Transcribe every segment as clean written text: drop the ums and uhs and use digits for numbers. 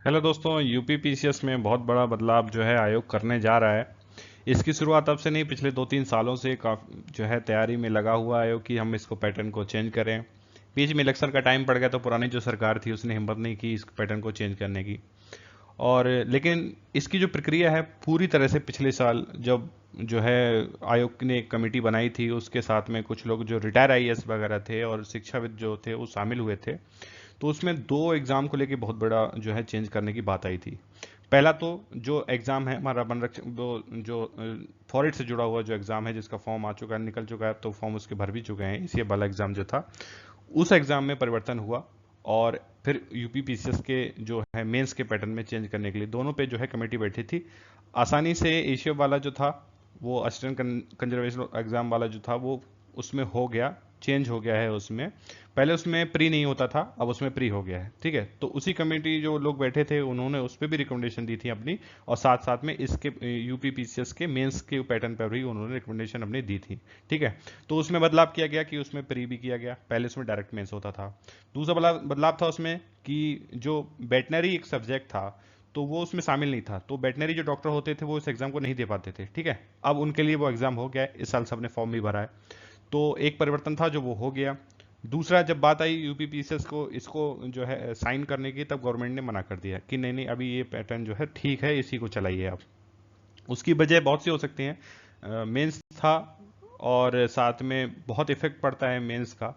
Hello दोस्तों, UP PCS में बहुत बड़ा बदलाव जो है आयोग करने जा रहा है। इसकी शुरुआत अब से नहीं, पिछले 2-3 सालों से जो है तैयारी में लगा हुआ आयोग कि हम इसको पैटर्न को चेंज करें। बीच में इलेक्शन का टाइम पड़ गया तो पुरानी जो सरकार थी उसने हिम्मत नहीं की इस पैटर्न को चेंज करने की। और लेकिन इसकी जो प्रक्रिया है पूरी तरह से पिछले साल जब जो है आयोग ने एक कमेटी बनाई थी, उसके साथ में कुछ लोग जो रिटायर आईएएस वगैरह थे और शिक्षाविद जो थे वो शामिल हुए थे। तो उसमें दो एग्जाम को लेके बहुत बड़ा जो है चेंज करने की बात आई थी। पहला तो जो एग्जाम है हमारा वन रक्षक जो फॉरेस्ट से जुड़ा हुआ जो एग्जाम है, जिसका फॉर्म आ चुका है, निकल चुका है, तो फॉर्म उसके भर भी चुके हैं, इसी वाला एग्जाम जो था उस एग्जाम में परिवर्तन हुआ। और फिर यूपी पीसीएस के जो है मेंस के पैटर्न में चेंज करने के लिए दोनों पे जो है कमेटी बैठी थी। आसानी से एशिया वाला जो था वो असिस्टेंट कंजर्वेशन एग्जाम वाला जो था वो उसमें हो गया, चेंज हो गया है उसमें। पहले उसमें प्री नहीं होता था, अब उसमें प्री हो गया है। ठीक है, तो उसी कमेटी जो लोग बैठे थे उन्होंने उस पर भी रिकमेंडेशन दी थी अपनी, और साथ साथ में इसके यूपी पीसीएस के मेंस के पैटर्न पर भी उन्होंने रिकमेंडेशन अपनी दी थी। ठीक है, तो उसमें बदलाव किया गया कि उसमें प्री भी किया गया, पहले उसमें डायरेक्ट मेंस होता था। दूसरा बदलाव था उसमें कि जो वेटनरी एक सब्जेक्ट था तो वो उसमें शामिल नहीं था, तो वेटनरी जो डॉक्टर होते थे वो इस एग्जाम को नहीं दे पाते थे। ठीक है, अब उनके लिए वो एग्जाम हो गया है, इस साल सबने फॉर्म भी भरा है। तो एक परिवर्तन था जो वो हो गया। दूसरा, जब बात आई यूपी पीसीएस को इसको जो है साइन करने की, तब गवर्नमेंट ने मना कर दिया कि नहीं नहीं, अभी ये पैटर्न जो है ठीक है, इसी को चलाइए आप। उसकी वजह बहुत सी हो सकती हैं। मेंस था और साथ में बहुत इफेक्ट पड़ता है मेंस का।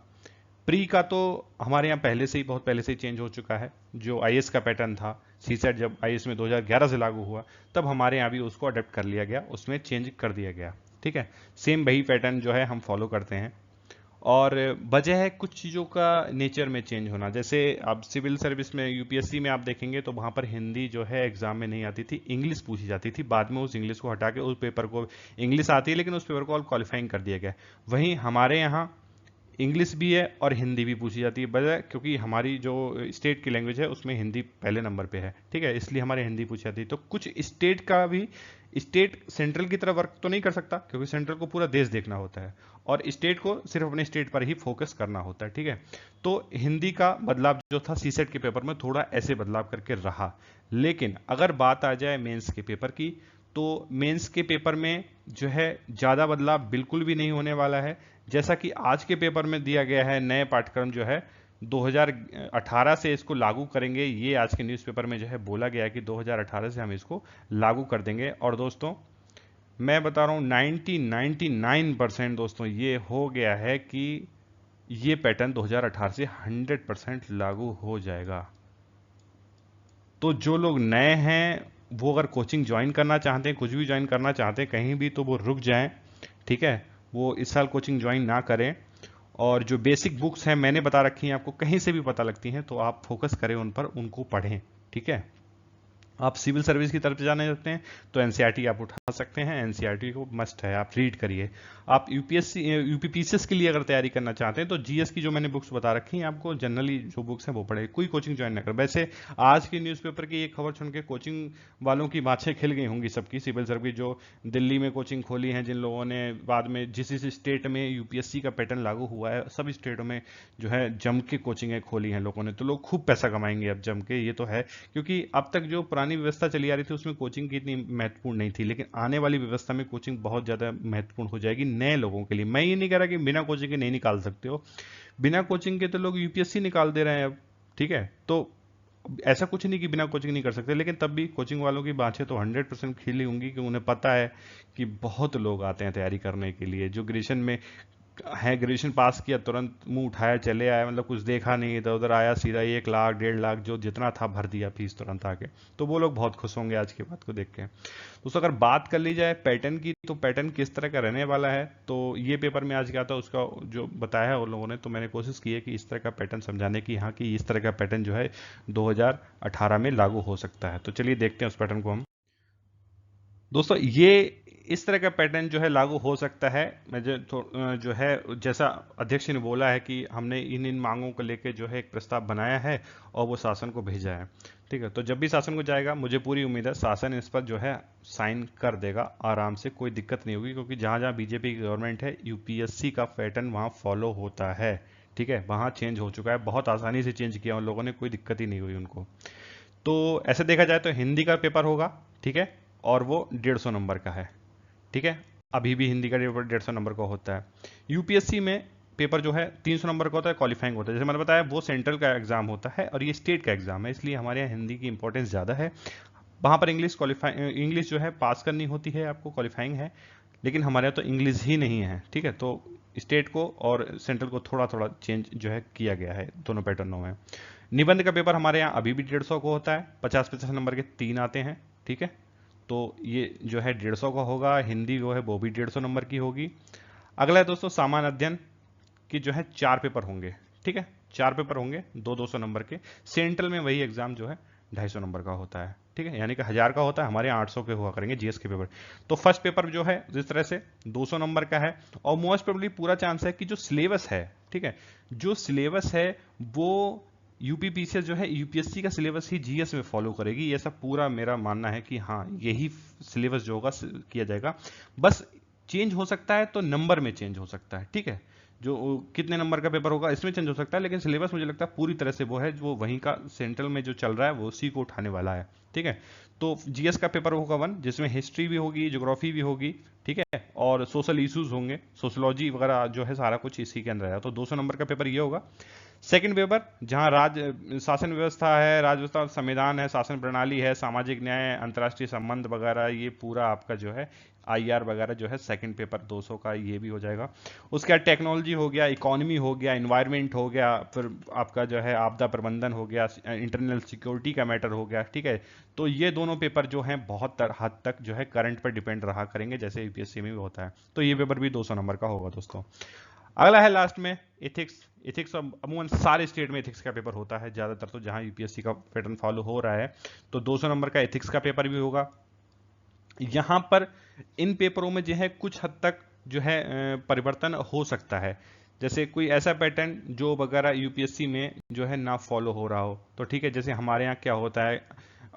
प्री का तो हमारे यहाँ पहले से ही, बहुत पहले से ही चेंज हो चुका है। जो आईएएस का पैटर्न था, सीसेट जब आईएएस में 2011 से लागू हुआ, तब हमारे यहाँ भी उसको अडेप्ट कर लिया गया, उसमें चेंज कर दिया गया। ठीक है, सेम वही पैटर्न जो है हम फॉलो करते हैं। और वजह है कुछ चीज़ों का नेचर में चेंज होना। जैसे आप सिविल सर्विस में यूपीएससी में आप देखेंगे तो वहाँ पर हिंदी जो है एग्जाम में नहीं आती थी, इंग्लिश पूछी जाती थी। बाद में उस इंग्लिश को हटा के उस पेपर को, इंग्लिश आती है लेकिन उस पेपर को क्वालिफाइंग कर दिया गया। वहीं हमारे यहाँ इंग्लिश भी है और हिंदी भी पूछी जाती है, वजह क्योंकि हमारी जो स्टेट की लैंग्वेज है उसमें हिंदी पहले नंबर पे है। ठीक है, इसलिए हमारे हिंदी पूछी जाती है। तो कुछ स्टेट का भी, स्टेट सेंट्रल की तरह वर्क तो नहीं कर सकता क्योंकि सेंट्रल को पूरा देश देखना होता है, और स्टेट को सिर्फ अपने स्टेट पर ही फोकस करना होता है। ठीक है, तो हिंदी का बदलाव जो था सीसेट के पेपर में थोड़ा ऐसे बदलाव करके रहा। लेकिन अगर बात आ जाए मेंस के पेपर की, तो मेंस के पेपर में जो है ज़्यादा बदलाव बिल्कुल भी नहीं होने वाला है। जैसा कि आज के पेपर में दिया गया है, नए पाठ्यक्रम जो है 2018 से इसको लागू करेंगे, ये आज के न्यूज़पेपर में जो है बोला गया है कि 2018 से हम इसको लागू कर देंगे। और दोस्तों मैं बता रहा हूँ 99% दोस्तों ये हो गया है कि ये पैटर्न 2018 से 100% लागू हो जाएगा। तो जो लोग नए हैं वो अगर कोचिंग ज्वाइन करना चाहते हैं, कुछ भी ज्वाइन करना चाहते हैं कहीं भी, तो वो रुक जाएं। ठीक है, वो इस साल कोचिंग ज्वाइन ना करें। और जो बेसिक बुक्स हैं मैंने बता रखी हैं आपको, कहीं से भी पता लगती हैं, तो आप फोकस करें उन पर, उनको पढ़ें। ठीक है, आप सिविल सर्विस की तरफ जाने जाते हैं तो एनसीईआरटी आप उठा सकते हैं, एनसीईआरटी को मस्ट है, आप रीड करिए। आप यूपीएससी यूपीपीसीएस के लिए अगर तैयारी करना चाहते हैं तो जीएस की जो मैंने बुक्स बता रखी हैं आपको, जनरली जो बुक्स हैं वो पढ़े, कोई कोचिंग ज्वाइन ना करें। वैसे आज की न्यूज़पेपर की एक खबर सुन के कोचिंग वालों की बाछें खिल गई होंगी सबकी, सिविल सर्विस जो दिल्ली में कोचिंग खोली हैं जिन लोगों ने, बाद में जिस जिस स्टेट में यूपीएससी का पैटर्न लागू हुआ है सब स्टेटों में जो है जम के कोचिंगें खोली हैं लोगों ने, तो लोग खूब पैसा कमाएंगे अब जम के, ये तो है। क्योंकि अब तक जो पुरानी व्यवस्था चली आ रही थी उसमें कोचिंग की इतनी महत्वपूर्ण नहीं थी, लेकिन आने वाली व्यवस्था में कोचिंग बहुत ज़्यादा महत्वपूर्ण हो जाएगी नए लोगों के लिए। मैं ये नहीं कह रहा कि बिना कोचिंग के नहीं निकाल सकते हो, बिना कोचिंग के तो लोग यूपीएससी निकाल दे रहे हैं अब। ठीक है, तो ऐसा कुछ नहीं कि बिना कोचिंग नहीं कर सकते, लेकिन तब भी कोचिंग वालों की बातें तो 100% खिली होंगी कि उन्हें पता है कि बहुत लोग आते हैं तैयारी करने के लिए, जो ग्रेजुएशन में है, ग्रेजुएशन पास किया तुरंत मुंह उठाया चले आया, मतलब कुछ देखा नहीं, इधर उधर आया, सीधा 1 लाख 1.5 लाख जो जितना था भर दिया फीस तुरंत आके। तो वो लोग बहुत खुश होंगे आज की बात को देख के। दोस्तों अगर बात कर ली जाए पैटर्न की, तो पैटर्न किस तरह का रहने वाला है, तो ये पेपर में आज क्या था उसका जो बताया है उन लोगों ने, तो मैंने कोशिश की है कि इस तरह का पैटर्न समझाने की, हाँ कि इस तरह का पैटर्न जो है 2018 में लागू हो सकता है। तो चलिए देखते हैं उस पैटर्न को हम। दोस्तों ये इस तरह का पैटर्न जो है लागू हो सकता है। मैं जो है जैसा अध्यक्ष ने बोला है कि हमने इन इन मांगों को लेकर जो है एक प्रस्ताव बनाया है और वो शासन को भेजा है। ठीक है, तो जब भी शासन को जाएगा मुझे पूरी उम्मीद है शासन इस पर जो है साइन कर देगा आराम से, कोई दिक्कत नहीं होगी, क्योंकि जहाँ जहाँ बीजेपी की गवर्नमेंट है यूपीएससी का पैटर्न वहाँ फॉलो होता है। ठीक है, वहाँ चेंज हो चुका है, बहुत आसानी से चेंज किया उन लोगों ने, कोई दिक्कत ही नहीं हुई उनको। तो ऐसे देखा जाए तो हिंदी का पेपर होगा, ठीक है, और वो 150 नंबर का है, ठीक है। अभी भी हिंदी का पेपर 150 नंबर का होता है। यूपीएससी में पेपर जो है 300 नंबर का होता है, क्वालिफाइंग होता है। जैसे मैंने बताया वो सेंट्रल का एग्जाम होता है और ये स्टेट का एग्जाम है, इसलिए हमारे यहाँ हिंदी की इंपॉर्टेंस ज़्यादा है। वहाँ पर इंग्लिश जो है पास करनी होती है, आपको क्वालिफाइंग है, लेकिन हमारे यहाँ तो इंग्लिश ही नहीं है, ठीक है। तो स्टेट को और सेंट्रल को थोड़ा थोड़ा चेंज जो है किया गया है दोनों पैटर्नों में। निबंध का पेपर हमारे यहाँ अभी भी 150 को होता है, 50-50 नंबर के 3 आते हैं, ठीक है। तो ये जो है 150 का होगा। हिंदी जो है वो भी 150 नंबर की होगी। अगला है दोस्तों सामान्य अध्ययन की जो है 4 पेपर होंगे, ठीक है, 4 पेपर होंगे 200 नंबर के। सेंट्रल में वही एग्जाम जो है 250 नंबर का होता है, ठीक है, यानी कि 1000 का होता है, हमारे 800 के हुआ करेंगे जीएस के पेपर। तो फर्स्ट पेपर जो है जिस तरह से 200 नंबर का है, और मोस्ट प्रोबेबली पूरा चांस है कि जो सिलेबस है, ठीक है, जो सिलेबस है वो यूपी पीसीएस जो है यूपीएससी का सिलेबस ही जीएस में फॉलो करेगी। ये सब पूरा मेरा मानना है कि हाँ यही सिलेबस जो होगा किया जाएगा। बस चेंज हो सकता है तो नंबर में चेंज हो सकता है, ठीक है, जो कितने नंबर का पेपर होगा इसमें चेंज हो सकता है, लेकिन सिलेबस मुझे लगता है पूरी तरह से वो है जो वहीं का सेंट्रल में जो चल रहा है वो उसी को उठाने वाला है, ठीक है। तो जीएस का पेपर होगा 1, जिसमें हिस्ट्री भी होगी, ज्योग्राफी भी होगी, ठीक है, और सोशल इश्यूज होंगे, सोशोलॉजी वगैरह जो है सारा कुछ इसी के अंदर है। तो 200 नंबर का पेपर ये होगा। सेकंड पेपर जहां राज शासन व्यवस्था है, राज्य व्यवस्था, संविधान है, शासन प्रणाली है, सामाजिक न्याय, अंतर्राष्ट्रीय संबंध वगैरह, ये पूरा आपका जो है आईआर वगैरह जो है सेकंड पेपर 200 का ये भी हो जाएगा। उसके बाद टेक्नोलॉजी हो गया, इकोनॉमी हो गया, इन्वायरमेंट हो गया, फिर आपका जो है आपदा प्रबंधन हो गया, इंटरनल सिक्योरिटी का मैटर हो गया, ठीक है। तो ये दोनों पेपर जो हैं बहुत हद तक जो है करंट पर डिपेंड रहा करेंगे, जैसे यूपीएससी में भी होता है। तो ये पेपर भी 200 नंबर का होगा दोस्तों। अगला है लास्ट में एथिक्स। एथिक्स अमूमन सारे स्टेट में एथिक्स का पेपर होता है ज़्यादातर, तो जहां यूपीएससी का पैटर्न फॉलो हो रहा है तो 200 नंबर का एथिक्स का पेपर भी होगा। यहां पर इन पेपरों में जो है कुछ हद तक जो है परिवर्तन हो सकता है। जैसे कोई ऐसा पैटर्न जो वगैरह यूपीएससी में जो है ना फॉलो हो रहा हो, तो ठीक है, जैसे हमारे यहाँ क्या होता है,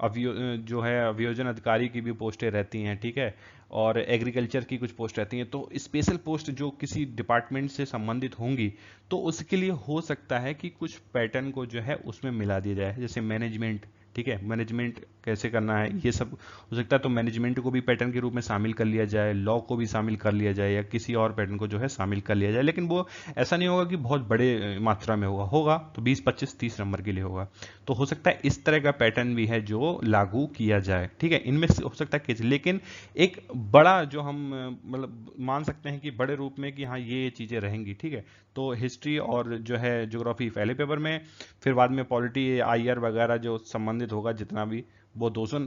जो है अभियोजन अधिकारी की भी पोस्टें रहती हैं, ठीक है, और एग्रीकल्चर की कुछ पोस्ट रहती हैं। तो स्पेशल पोस्ट जो किसी डिपार्टमेंट से संबंधित होंगी तो उसके लिए हो सकता है कि कुछ पैटर्न को जो है उसमें मिला दिया जाए, जैसे मैनेजमेंट, ठीक है, मैनेजमेंट कैसे करना है ये सब हो सकता है, तो मैनेजमेंट को भी पैटर्न के रूप में शामिल कर लिया जाए, लॉ को भी शामिल कर लिया जाए, या किसी और पैटर्न को जो है शामिल कर लिया जाए। लेकिन वो ऐसा नहीं होगा कि बहुत बड़े मात्रा में होगा तो 20, 25, 30 नंबर के लिए होगा। तो हो सकता है इस तरह का पैटर्न भी है जो लागू किया जाए, ठीक है, इनमें से हो सकता है कि, लेकिन एक बड़ा जो हम मतलब मान सकते हैं कि बड़े रूप में कि हाँ ये चीजें रहेंगी, ठीक है। तो हिस्ट्री और जो है ज्योग्राफी पहले पेपर में, फिर बाद में पॉलिटी, आईआर वगैरह जो संबंधित होगा जितना भी वो 200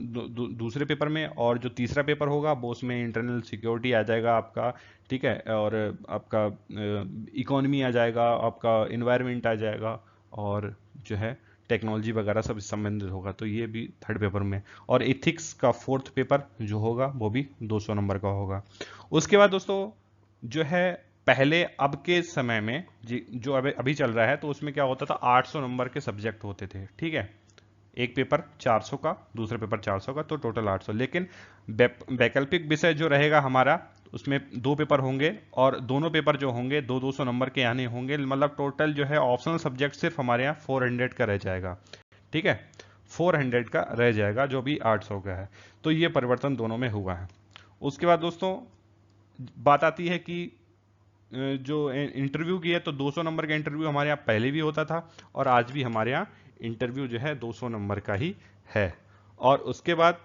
दूसरे पेपर में, और जो तीसरा पेपर होगा वो उसमें इंटरनल सिक्योरिटी आ जाएगा आपका, ठीक है, और आपका इकोनॉमी आ जाएगा, आपका इन्वायरमेंट आ जाएगा, और जो है टेक्नोलॉजी वगैरह सब संबंधित होगा। तो ये भी थर्ड पेपर में। और एथिक्स का फोर्थ पेपर जो होगा वो भी 200 नंबर का होगा। उसके बाद दोस्तों जो है पहले अब के समय में जो अभी चल रहा है तो उसमें क्या होता था, 800 नंबर के सब्जेक्ट होते थे, ठीक है, एक पेपर 400 का, दूसरा पेपर 400 का, तो टोटल 800। लेकिन वैकल्पिक विषय जो रहेगा हमारा उसमें 2 पेपर होंगे, और दोनों पेपर जो होंगे 200 नंबर के यानी होंगे, मतलब टोटल जो है ऑप्शनल सब्जेक्ट सिर्फ हमारे यहाँ 400 का रह जाएगा, ठीक है, 400 का रह जाएगा जो भी 800 का है। तो ये परिवर्तन दोनों में हुआ है। उसके बाद दोस्तों बात आती है कि जो इंटरव्यू की है, तो 200 नंबर का इंटरव्यू हमारे यहाँ पहले भी होता था और आज भी हमारे यहाँ इंटरव्यू जो है 200 नंबर का ही है। और उसके बाद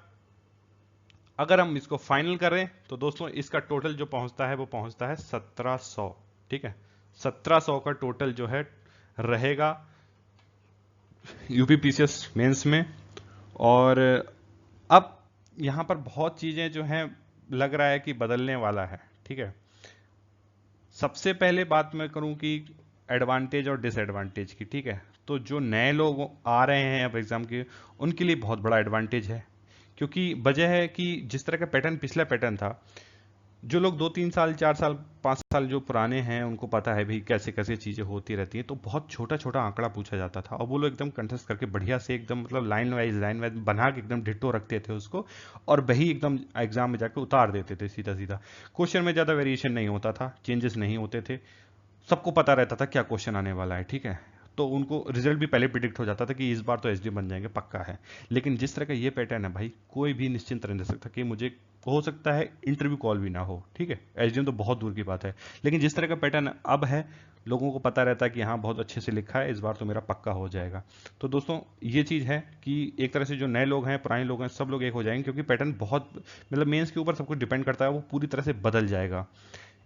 अगर हम इसको फाइनल करें तो दोस्तों इसका टोटल जो पहुंचता है वो पहुंचता है 1700, ठीक है, 1700 का टोटल जो है रहेगा यूपीपीसीएस मेंस में। और अब यहां पर बहुत चीजें जो हैं लग रहा है कि बदलने वाला है, ठीक है। सबसे पहले बात मैं करूं कि एडवांटेज और डिसएडवांटेज की, ठीक है। तो जो नए लोग आ रहे हैं अब एग्जाम के, उनके लिए बहुत बड़ा एडवांटेज है, क्योंकि वजह है कि जिस तरह का पैटर्न पिछला पैटर्न था, जो लोग 2-3 साल, 4 साल, 5 साल जो पुराने हैं उनको पता है भाई कैसे कैसे चीजें होती रहती हैं। तो बहुत छोटा छोटा आंकड़ा पूछा जाता था और वो लोग एकदम कंटेस्ट करके बढ़िया से एकदम मतलब लाइन वाइज बना के एकदम डिट्टो रखते थे उसको, और वही एकदम एग्जाम में जाकर उतार देते थे सीधा सीधा। क्वेश्चन में ज्यादा वेरिएशन नहीं होता था, चेंजेस नहीं होते थे, सबको पता रहता था क्या क्वेश्चन आने वाला है, ठीक है। तो उनको रिजल्ट भी पहले प्रिडिक्ट हो जाता था कि इस बार तो एसडी बन जाएंगे, पक्का है। लेकिन जिस तरह का ये पैटर्न है भाई, कोई भी निश्चिंत नहीं रह सकता कि मुझे हो सकता है इंटरव्यू कॉल भी ना हो, ठीक है, एसडीएम तो बहुत दूर की बात है। लेकिन जिस तरह का पैटर्न अब है, लोगों को पता रहता है कि हाँ बहुत अच्छे से लिखा है, इस बार तो मेरा पक्का हो जाएगा। तो दोस्तों ये चीज़ है कि एक तरह से जो नए लोग हैं, पुराने लोग हैं, सब लोग एक हो जाएंगे, क्योंकि पैटर्न बहुत, मतलब मेंस के ऊपर सब कुछ डिपेंड करता है, वो पूरी तरह से बदल जाएगा।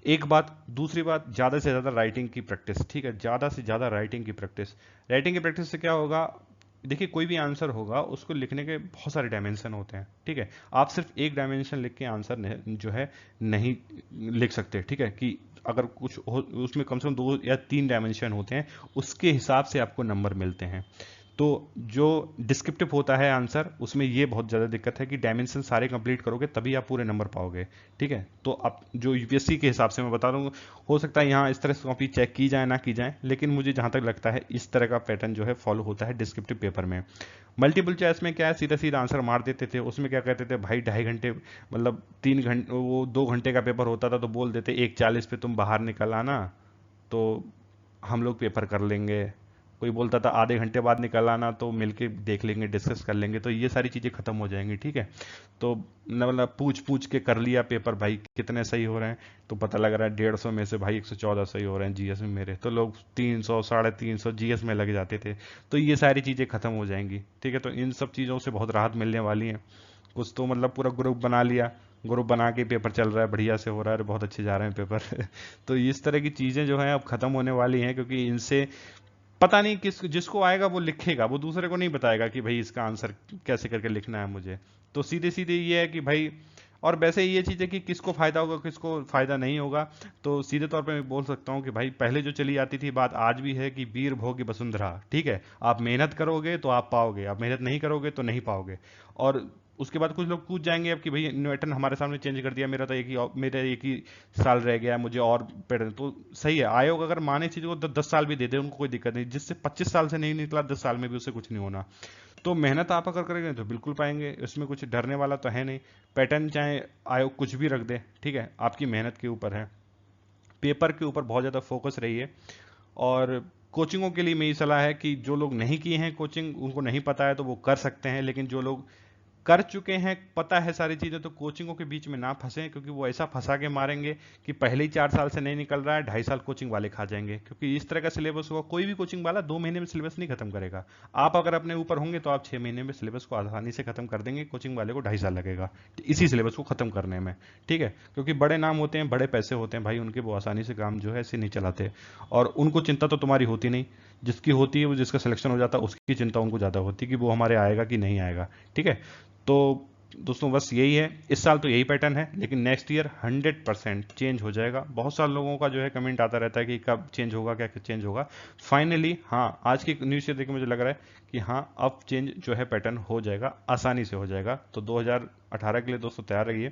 एक बात, दूसरी बात, ज़्यादा से ज़्यादा राइटिंग की प्रैक्टिस, ठीक है, ज़्यादा से ज़्यादा राइटिंग की प्रैक्टिस। राइटिंग की प्रैक्टिस से क्या होगा, देखिए कोई भी आंसर होगा उसको लिखने के बहुत सारे डायमेंशन होते हैं, ठीक है। आप सिर्फ एक डायमेंशन लिख के आंसर जो है नहीं लिख सकते, ठीक है, कि अगर कुछ हो उसमें कम से कम 2 या 3 डायमेंशन होते हैं, उसके हिसाब से आपको नंबर मिलते हैं। तो जो डिस्क्रिप्टिव होता है आंसर, उसमें ये बहुत ज़्यादा दिक्कत है कि डायमेंशन सारे कंप्लीट करोगे तभी आप पूरे नंबर पाओगे, ठीक है। तो आप जो यूपीएससी के हिसाब से मैं बता रहा हूँ, हो सकता है यहाँ इस तरह से कॉपी चेक की जाए ना की जाए, लेकिन मुझे जहाँ तक लगता है इस तरह का पैटर्न जो है फॉलो होता है डिस्क्रिप्टिव पेपर में। मल्टीपल चॉइस में क्या है, सीधा सीधा आंसर मार देते थे, उसमें क्या कहते थे भाई 2.5 घंटे, मतलब 3 घंटे, वो 2 घंटे का पेपर होता था तो बोल देते 1:40 पे तुम बाहर निकल आना, तो हम लोग पेपर कर लेंगे। कोई बोलता था आधे घंटे बाद निकल आना, तो मिलके देख लेंगे, डिस्कस कर लेंगे। तो ये सारी चीज़ें खत्म हो जाएंगी, ठीक है। तो मतलब पूछ पूछ के कर लिया पेपर, भाई कितने सही हो रहे हैं, तो पता लग रहा है 150 में से भाई 114 सही हो रहे हैं जीएस में मेरे, तो लोग 300 350 जीएस में लग जाते थे। तो ये सारी चीज़ें खत्म हो जाएंगी, ठीक है। तो इन सब चीज़ों से बहुत राहत मिलने वाली है। कुछ तो मतलब पूरा ग्रुप बना लिया, ग्रुप बना के पेपर चल रहा है, बढ़िया से हो रहा है, बहुत अच्छे जा रहे हैं पेपर तो इस तरह की चीज़ें जो हैं अब खत्म होने वाली हैं, क्योंकि इनसे पता नहीं किस, जिसको आएगा वो लिखेगा, वो दूसरे को नहीं बताएगा कि भाई इसका आंसर कैसे करके लिखना है मुझे। तो सीधे सीधे ये है कि भाई, और वैसे ये चीज़ है कि किसको फायदा होगा किसको फायदा नहीं होगा। तो सीधे तौर पे मैं बोल सकता हूँ कि भाई पहले जो चली आती थी बात, आज भी है कि वीर भोगी वसुंधरा, ठीक है। आप मेहनत करोगे तो आप पाओगे, आप मेहनत नहीं करोगे तो नहीं पाओगे। और उसके बाद कुछ लोग पूछ जाएंगे अब कि भाई न्यूटन हमारे सामने चेंज कर दिया, मेरा एक ही साल रह गया, मुझे और पैटर्न तो सही है। आयोग अगर माने चीज को 10 साल भी दे दे, उनको कोई दिक्कत नहीं। जिससे 25 साल से नहीं निकला 10 साल में भी उससे कुछ नहीं होना। तो मेहनत आप अगर करेंगे तो बिल्कुल पाएंगे, इसमें कुछ डरने वाला तो है नहीं। पैटर्न चाहे आयोग कुछ भी रख दे, ठीक है, आपकी मेहनत के ऊपर है। पेपर के ऊपर बहुत ज़्यादा फोकस रहिए। और कोचिंगों के लिए मेरी सलाह है कि जो लोग नहीं किए हैं कोचिंग, उनको नहीं पता है तो वो कर सकते हैं, लेकिन जो लोग कर चुके हैं, पता है सारी चीज़ें, तो कोचिंगों के बीच में ना फंसें, क्योंकि वो ऐसा फंसा के मारेंगे कि पहले ही 4 साल से नहीं निकल रहा है, 2.5 साल कोचिंग वाले खा जाएंगे। क्योंकि इस तरह का सिलेबस होगा, कोई भी कोचिंग वाला 2 महीने में सिलेबस नहीं खत्म करेगा। आप अगर अपने ऊपर होंगे तो आप 6 महीने में सिलेबस को आसानी से खत्म कर देंगे, कोचिंग वाले को 2.5 साल लगेगा इसी सिलेबस को खत्म करने में, ठीक है। क्योंकि बड़े नाम होते हैं, बड़े पैसे होते हैं भाई उनके, वो आसानी से काम जो है ऐसे नहीं चलाते। और उनको चिंता तो तुम्हारी होती नहीं, जिसकी होती है वो, जिसका सिलेक्शन हो जाता है उसकी चिंता उनको ज़्यादा होती है कि वो हमारे आएगा कि नहीं आएगा, ठीक है। तो दोस्तों बस यही है, इस साल तो यही पैटर्न है, लेकिन नेक्स्ट ईयर 100% चेंज हो जाएगा। बहुत सारे लोगों का जो है कमेंट आता रहता है कि कब चेंज होगा, क्या चेंज होगा। फाइनली हाँ, आज की न्यूज़ से देख के मुझे लग रहा है कि हाँ अब चेंज जो है पैटर्न हो जाएगा, आसानी से हो जाएगा। तो 2018 के लिए दोस्तों तैयार रहिए।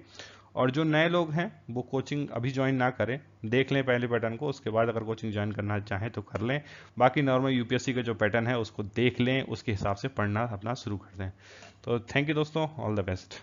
और जो नए लोग हैं वो कोचिंग अभी ज्वाइन ना करें, देख लें पहले पैटर्न को, उसके बाद अगर कोचिंग ज्वाइन करना चाहें तो कर लें। बाकी नॉर्मल यूपीएससी का जो पैटर्न है उसको देख लें, उसके हिसाब से पढ़ना अपना शुरू कर दें। तो थैंक यू दोस्तों, ऑल द बेस्ट।